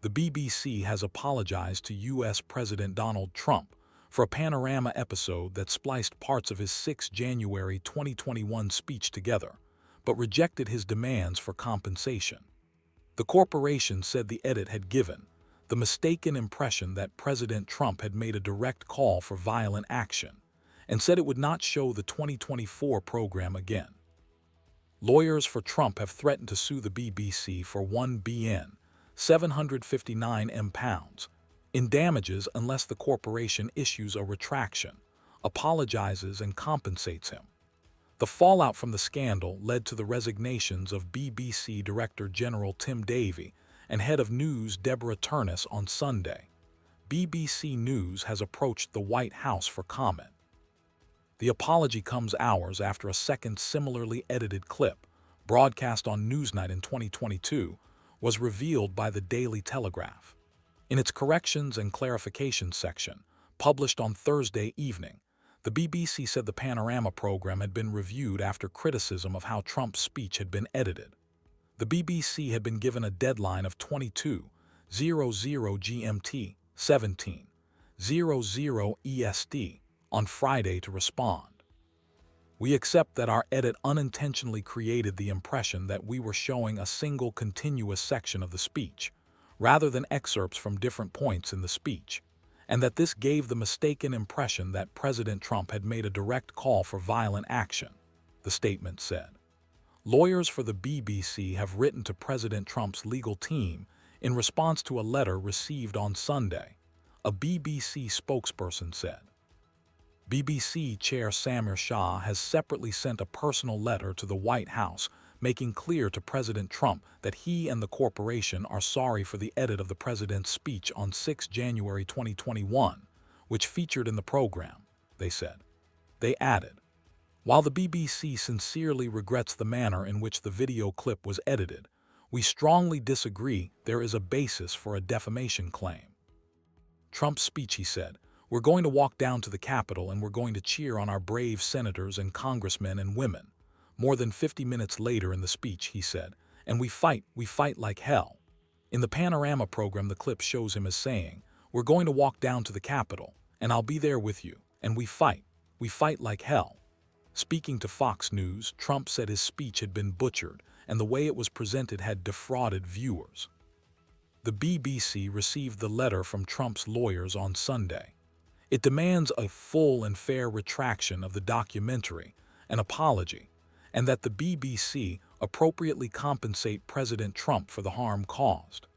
the BBC has apologized to U.S. President Donald Trump for a Panorama episode that spliced parts of his 6 January 2021 speech together, but rejected his demands for compensation. The corporation said the edit had given the mistaken impression that President Trump had made a direct call for violent action, and said it would not show the 2024 program again. Lawyers for Trump have threatened to sue the BBC for £1 759 M in damages unless the corporation issues a retraction, apologizes, and compensates him. The fallout from the scandal led to the resignations of BBC Director General Tim Davie and Head of News Deborah Turnus on Sunday. BBC News has approached the White House for comment. The apology comes hours after a second similarly edited clip, broadcast on Newsnight in 2022, was revealed by the Daily Telegraph. In its corrections and clarifications section, published on Thursday evening, the BBC said the Panorama program had been reviewed after criticism of how Trump's speech had been edited. The BBC had been given a deadline of 22:00 GMT, 17:00 EST on Friday to respond. "We accept that our edit unintentionally created the impression that we were showing a single continuous section of the speech, rather than excerpts from different points in the speech, and that this gave the mistaken impression that President Trump had made a direct call for violent action," the statement said. Lawyers for the BBC have written to President Trump's legal team in response to a letter received on Sunday, a BBC spokesperson said. BBC Chair Samir Shah has separately sent a personal letter to the White House making clear to President Trump that he and the corporation are sorry for the edit of the president's speech on 6 January 2021, which featured in the program, they said. They added, "While the BBC sincerely regrets the manner in which the video clip was edited, we strongly disagree there is a basis for a defamation claim." Trump's speech, he said, "We're going to walk down to the Capitol and we're going to cheer on our brave senators and congressmen and women." More than 50 minutes later in the speech, he said, "And we fight like hell." In the Panorama program, the clip shows him as saying, "We're going to walk down to the Capitol, and I'll be there with you, and we fight like hell." Speaking to Fox News, Trump said his speech had been butchered and the way it was presented had defrauded viewers. The BBC received the letter from Trump's lawyers on Sunday. It demands a full and fair retraction of the documentary, an apology, and that the BBC appropriately compensate President Trump for the harm caused.